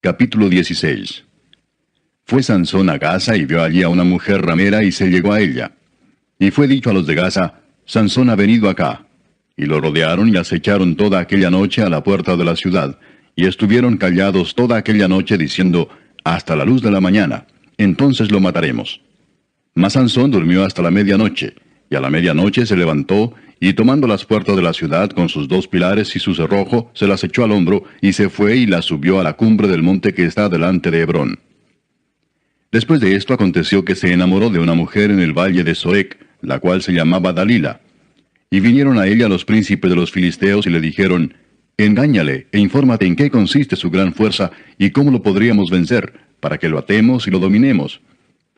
Capítulo 16. Fue Sansón a Gaza y vio allí a una mujer ramera y se llegó a ella. Y fue dicho a los de Gaza, Sansón ha venido acá. Y lo rodearon y acecharon toda aquella noche a la puerta de la ciudad, y estuvieron callados toda aquella noche diciendo, hasta la luz de la mañana, entonces lo mataremos. Mas Sansón durmió hasta la medianoche, y a la medianoche se levantó, y tomando las puertas de la ciudad con sus 2 pilares y su cerrojo, se las echó al hombro, y se fue y las subió a la cumbre del monte que está delante de Hebrón. Después de esto aconteció que se enamoró de una mujer en el valle de Soec, la cual se llamaba Dalila. Y vinieron a ella los príncipes de los filisteos y le dijeron, engáñale e infórmate en qué consiste su gran fuerza y cómo lo podríamos vencer, para que lo atemos y lo dominemos.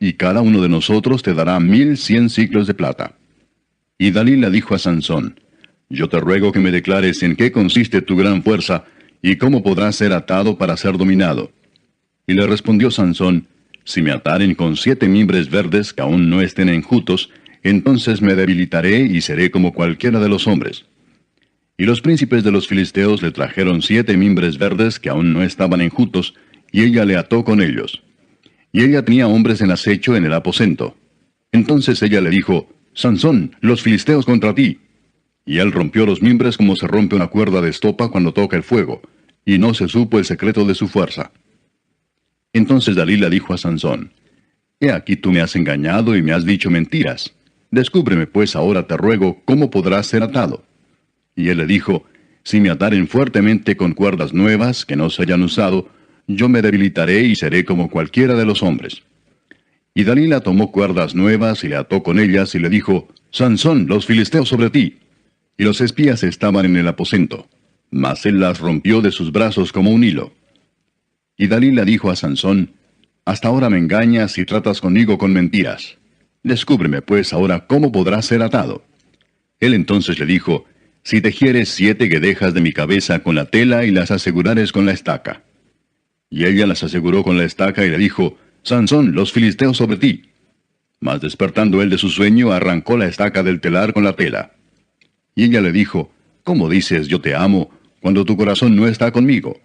Y cada uno de nosotros te dará 1100 siclos de plata. Y Dalila dijo a Sansón, yo te ruego que me declares en qué consiste tu gran fuerza y cómo podrás ser atado para ser dominado. Y le respondió Sansón, si me ataren con 7 mimbres verdes que aún no estén enjutos, entonces me debilitaré y seré como cualquiera de los hombres. Y los príncipes de los filisteos le trajeron 7 mimbres verdes que aún no estaban enjutos, y ella le ató con ellos. Y ella tenía hombres en acecho en el aposento. Entonces ella le dijo, Sansón, los filisteos contra ti. Y él rompió los mimbres como se rompe una cuerda de estopa cuando toca el fuego, y no se supo el secreto de su fuerza. Entonces Dalila dijo a Sansón, he aquí tú me has engañado y me has dicho mentiras. Descúbreme pues ahora te ruego cómo podrás ser atado. Y él le dijo, si me ataren fuertemente con cuerdas nuevas que no se hayan usado, yo me debilitaré y seré como cualquiera de los hombres. Y Dalila tomó cuerdas nuevas y le ató con ellas y le dijo, Sansón, los filisteos sobre ti. Y los espías estaban en el aposento, mas él las rompió de sus brazos como un hilo. Y Dalila dijo a Sansón, hasta ahora me engañas y tratas conmigo con mentiras. Descúbreme pues ahora cómo podrás ser atado. Él entonces le dijo, si tejieres 7 guedejas de mi cabeza con la tela y las asegurares con la estaca. Y ella las aseguró con la estaca y le dijo, Sansón, los filisteos sobre ti. Mas despertando él de su sueño, arrancó la estaca del telar con la tela. Y ella le dijo, ¿cómo dices yo te amo, cuando tu corazón no está conmigo?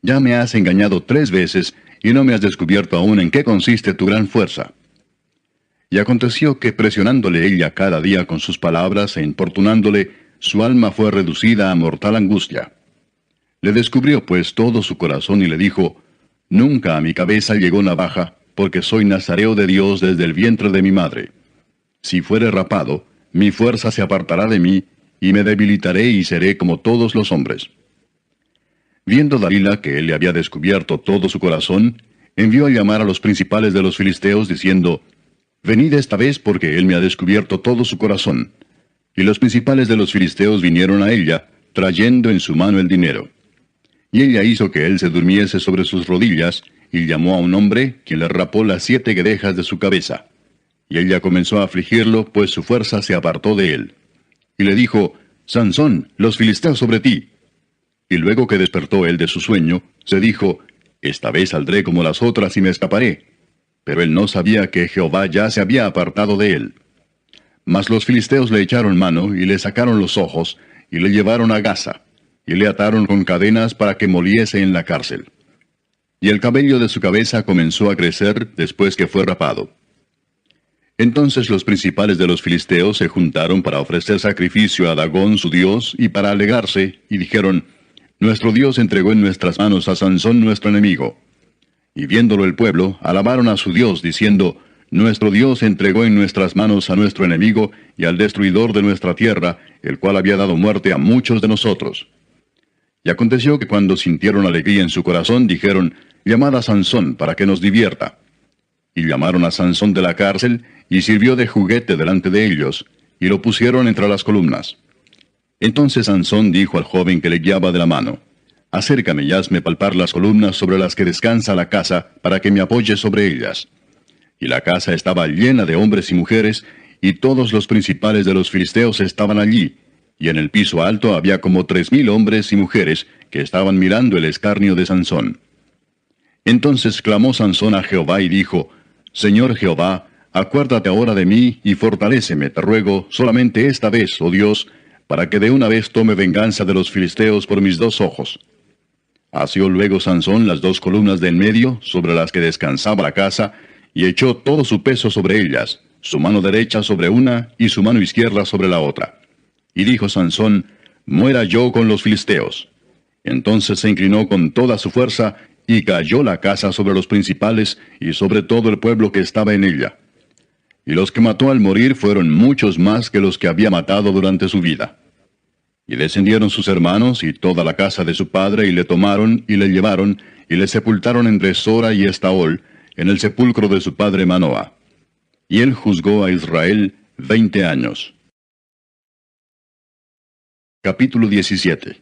Ya me has engañado 3 veces, y no me has descubierto aún en qué consiste tu gran fuerza. Y aconteció que presionándole ella cada día con sus palabras e importunándole, su alma fue reducida a mortal angustia. Le descubrió pues todo su corazón y le dijo, nunca a mi cabeza llegó navaja, porque soy nazareo de Dios desde el vientre de mi madre. Si fuere rapado, mi fuerza se apartará de mí, y me debilitaré y seré como todos los hombres. Viendo Dalila que él le había descubierto todo su corazón, envió a llamar a los principales de los filisteos, diciendo, venid esta vez porque él me ha descubierto todo su corazón. Y los principales de los filisteos vinieron a ella, trayendo en su mano el dinero. Y ella hizo que él se durmiese sobre sus rodillas, y llamó a un hombre, quien le rapó las 7 guedejas de su cabeza. Y ella comenzó a afligirlo, pues su fuerza se apartó de él. Y le dijo, Sansón, los filisteos sobre ti. Y luego que despertó él de su sueño, se dijo, esta vez saldré como las otras y me escaparé. Pero él no sabía que Jehová ya se había apartado de él. Mas los filisteos le echaron mano, y le sacaron los ojos, y le llevaron a Gaza, y le ataron con cadenas para que moliese en la cárcel. Y el cabello de su cabeza comenzó a crecer después que fue rapado. Entonces los principales de los filisteos se juntaron para ofrecer sacrificio a Dagón su dios, y para alegarse, y dijeron, nuestro Dios entregó en nuestras manos a Sansón nuestro enemigo. Y viéndolo el pueblo, alabaron a su Dios, diciendo, nuestro Dios entregó en nuestras manos a nuestro enemigo y al destruidor de nuestra tierra, el cual había dado muerte a muchos de nosotros. Y aconteció que cuando sintieron alegría en su corazón, dijeron, llamad a Sansón para que nos divierta. Y llamaron a Sansón de la cárcel, y sirvió de juguete delante de ellos, y lo pusieron entre las columnas. Entonces Sansón dijo al joven que le guiaba de la mano, acércame y hazme palpar las columnas sobre las que descansa la casa, para que me apoye sobre ellas. Y la casa estaba llena de hombres y mujeres, y todos los principales de los filisteos estaban allí, y en el piso alto había como 3000 hombres y mujeres que estaban mirando el escarnio de Sansón. Entonces clamó Sansón a Jehová y dijo, Señor Jehová, acuérdate ahora de mí y fortaléceme, te ruego, solamente esta vez, oh Dios, para que de una vez tome venganza de los filisteos por mis 2 ojos. Asió luego Sansón las dos columnas de en medio, sobre las que descansaba la casa, y echó todo su peso sobre ellas, su mano derecha sobre una y su mano izquierda sobre la otra. Y dijo Sansón, muera yo con los filisteos. Entonces se inclinó con toda su fuerza, y cayó la casa sobre los principales, y sobre todo el pueblo que estaba en ella. Y los que mató al morir fueron muchos más que los que había matado durante su vida. Y descendieron sus hermanos y toda la casa de su padre, y le tomaron, y le llevaron, y le sepultaron entre Sora y Estaol, en el sepulcro de su padre Manoa. Y él juzgó a Israel 20 años. Capítulo 17.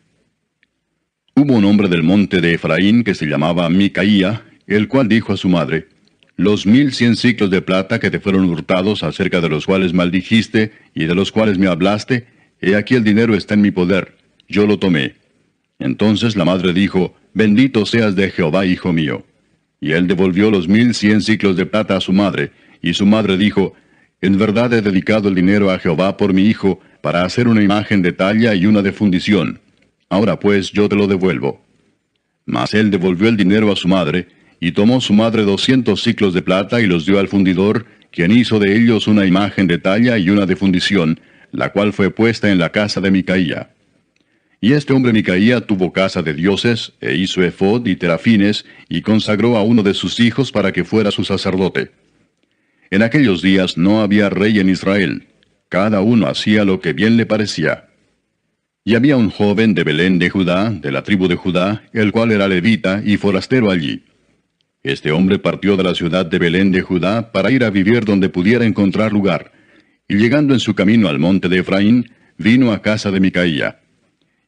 Hubo un hombre del monte de Efraín que se llamaba Micaía, el cual dijo a su madre, los 1100 siclos de plata que te fueron hurtados, acerca de los cuales maldijiste, y de los cuales me hablaste, he aquí el dinero está en mi poder, yo lo tomé. Entonces la madre dijo, bendito seas de Jehová, hijo mío. Y él devolvió los 1100 siclos de plata a su madre, y su madre dijo, en verdad he dedicado el dinero a Jehová por mi hijo, para hacer una imagen de talla y una de fundición. Ahora pues yo te lo devuelvo. Mas él devolvió el dinero a su madre, y tomó su madre 200 siclos de plata y los dio al fundidor, quien hizo de ellos una imagen de talla y una de fundición, la cual fue puesta en la casa de Micaía. Y este hombre Micaía tuvo casa de dioses, e hizo efod y terafines, y consagró a uno de sus hijos para que fuera su sacerdote. En aquellos días no había rey en Israel, cada uno hacía lo que bien le parecía. Y había un joven de Belén de Judá, de la tribu de Judá, el cual era levita y forastero allí. Este hombre partió de la ciudad de Belén de Judá para ir a vivir donde pudiera encontrar lugar, y llegando en su camino al monte de Efraín, vino a casa de Micaía.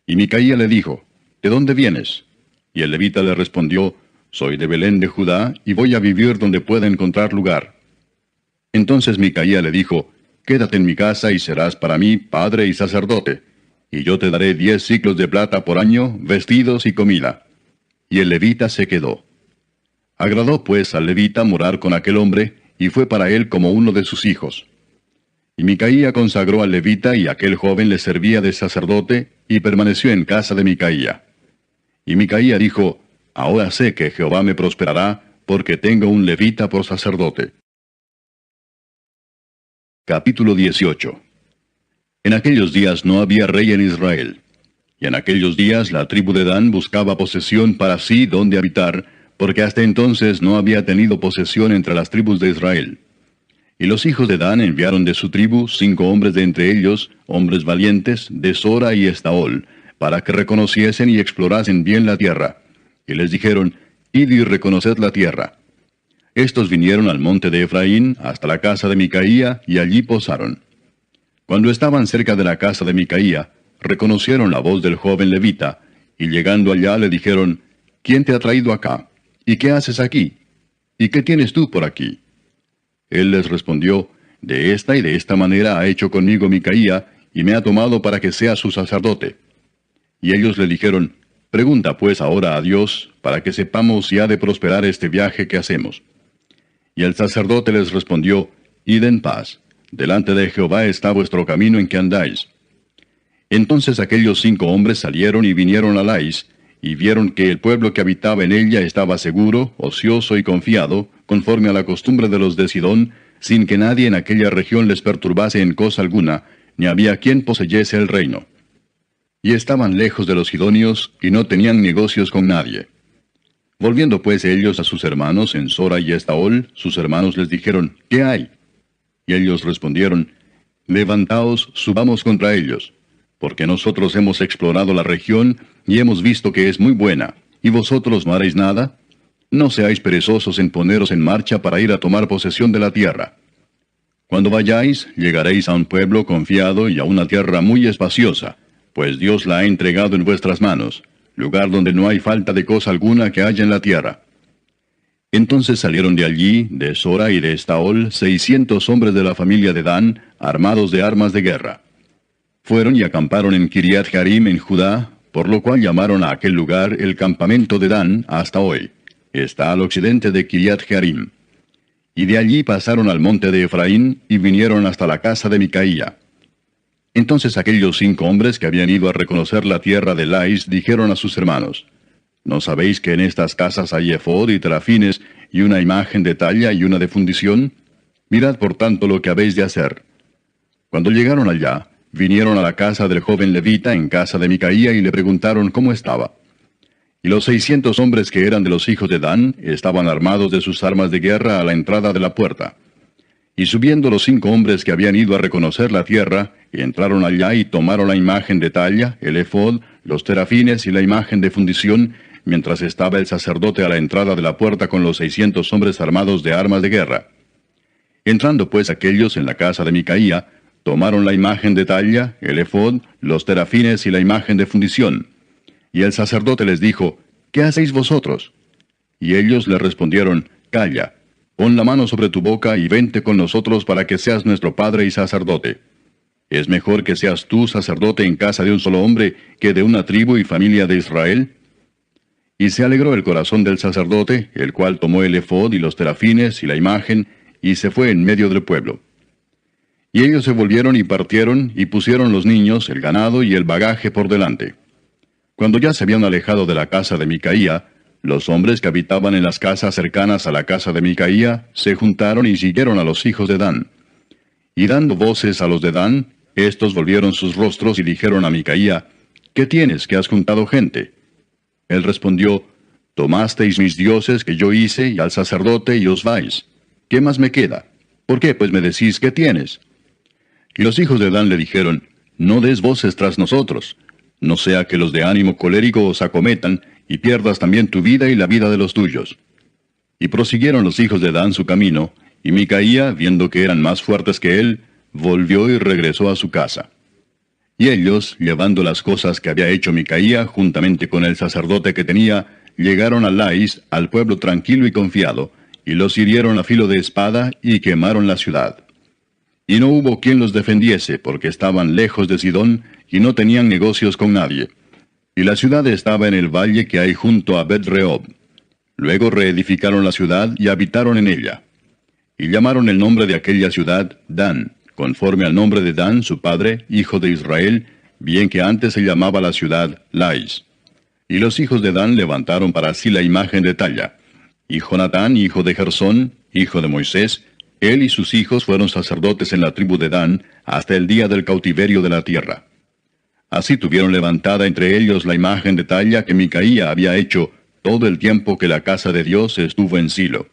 Y Micaía le dijo, ¿de dónde vienes? Y el levita le respondió, soy de Belén de Judá, y voy a vivir donde pueda encontrar lugar. Entonces Micaía le dijo, quédate en mi casa y serás para mí padre y sacerdote, y yo te daré 10 siclos de plata por año, vestidos y comida. Y el levita se quedó. Agradó pues al levita morar con aquel hombre, y fue para él como uno de sus hijos. Y Micaía consagró al levita, y aquel joven le servía de sacerdote, y permaneció en casa de Micaía. Y Micaía dijo, ahora sé que Jehová me prosperará, porque tengo un levita por sacerdote. Capítulo 18. En aquellos días no había rey en Israel. Y en aquellos días la tribu de Dan buscaba posesión para sí donde habitar, porque hasta entonces no había tenido posesión entre las tribus de Israel. Y los hijos de Dan enviaron de su tribu 5 hombres de entre ellos, hombres valientes, de Sora y Estaol, para que reconociesen y explorasen bien la tierra. Y les dijeron, id y reconoced la tierra. Estos vinieron al monte de Efraín, hasta la casa de Micaía, y allí posaron. Cuando estaban cerca de la casa de Micaía, reconocieron la voz del joven levita, y llegando allá le dijeron, ¿quién te ha traído acá? ¿Y qué haces aquí? ¿Y qué tienes tú por aquí? Él les respondió, de esta y de esta manera ha hecho conmigo Micaía, y me ha tomado para que sea su sacerdote. Y ellos le dijeron, pregunta pues ahora a Dios, para que sepamos si ha de prosperar este viaje que hacemos. Y el sacerdote les respondió, id en paz, delante de Jehová está vuestro camino en que andáis. Entonces aquellos 5 hombres salieron y vinieron a Lais, y vieron que el pueblo que habitaba en ella estaba seguro, ocioso y confiado, conforme a la costumbre de los de Sidón, sin que nadie en aquella región les perturbase en cosa alguna, ni había quien poseyese el reino. Y estaban lejos de los sidonios, y no tenían negocios con nadie. Volviendo pues ellos a sus hermanos en Sora y Estaol, sus hermanos les dijeron, ¿qué hay? Y ellos respondieron, levantaos, subamos contra ellos, porque nosotros hemos explorado la región, y hemos visto que es muy buena, ¿y vosotros no haréis nada? No seáis perezosos en poneros en marcha para ir a tomar posesión de la tierra. Cuando vayáis, llegaréis a un pueblo confiado y a una tierra muy espaciosa, pues Dios la ha entregado en vuestras manos, lugar donde no hay falta de cosa alguna que haya en la tierra. Entonces salieron de allí, de Sora y de Estaol, 600 hombres de la familia de Dan, armados de armas de guerra. Fueron y acamparon en Kiriat Jearim en Judá, por lo cual llamaron a aquel lugar el campamento de Dan hasta hoy. Está al occidente de Kiriat Jearim. Y de allí pasaron al monte de Efraín, y vinieron hasta la casa de Micaía. Entonces aquellos 5 hombres que habían ido a reconocer la tierra de Lais dijeron a sus hermanos, ¿No sabéis que en estas casas hay efod y terafines, y una imagen de talla y una de fundición? Mirad por tanto lo que habéis de hacer. Cuando llegaron allá, vinieron a la casa del joven levita en casa de Micaía y le preguntaron cómo estaba. Y los 600 hombres que eran de los hijos de Dan estaban armados de sus armas de guerra a la entrada de la puerta. Y subiendo los 5 hombres que habían ido a reconocer la tierra, entraron allá y tomaron la imagen de talla, el efod, los terafines y la imagen de fundición, mientras estaba el sacerdote a la entrada de la puerta con los 600 hombres armados de armas de guerra. Entrando pues aquellos en la casa de Micaía, tomaron la imagen de talla, el efod, los terafines y la imagen de fundición. Y el sacerdote les dijo, ¿qué hacéis vosotros? Y ellos le respondieron, calla, pon la mano sobre tu boca y vente con nosotros para que seas nuestro padre y sacerdote. ¿Es mejor que seas tú sacerdote en casa de un solo hombre que de una tribu y familia de Israel? Y se alegró el corazón del sacerdote, el cual tomó el efod y los terafines y la imagen, y se fue en medio del pueblo. Y ellos se volvieron y partieron, y pusieron los niños, el ganado y el bagaje por delante. Cuando ya se habían alejado de la casa de Micaía, los hombres que habitaban en las casas cercanas a la casa de Micaía se juntaron y siguieron a los hijos de Dan. Y dando voces a los de Dan, estos volvieron sus rostros y dijeron a Micaía, ¿qué tienes que has juntado gente? Él respondió, tomasteis mis dioses que yo hice y al sacerdote y os vais. ¿Qué más me queda? ¿Por qué pues me decís qué tienes? Y los hijos de Dan le dijeron, no des voces tras nosotros, no sea que los de ánimo colérico os acometan, y pierdas también tu vida y la vida de los tuyos. Y prosiguieron los hijos de Dan su camino, y Micaía, viendo que eran más fuertes que él, volvió y regresó a su casa. Y ellos, llevando las cosas que había hecho Micaía, juntamente con el sacerdote que tenía, llegaron a Lais, al pueblo tranquilo y confiado, y los hirieron a filo de espada, y quemaron la ciudad. Y no hubo quien los defendiese, porque estaban lejos de Sidón, y no tenían negocios con nadie. Y la ciudad estaba en el valle que hay junto a Bet-rehob. Luego reedificaron la ciudad y habitaron en ella. Y llamaron el nombre de aquella ciudad Dan, conforme al nombre de Dan, su padre, hijo de Israel, bien que antes se llamaba la ciudad Lais. Y los hijos de Dan levantaron para sí la imagen de talla. Y Jonatán, hijo de Gersón, hijo de Moisés, él y sus hijos fueron sacerdotes en la tribu de Dan hasta el día del cautiverio de la tierra. Así tuvieron levantada entre ellos la imagen de talla que Micaía había hecho todo el tiempo que la casa de Dios estuvo en Silo.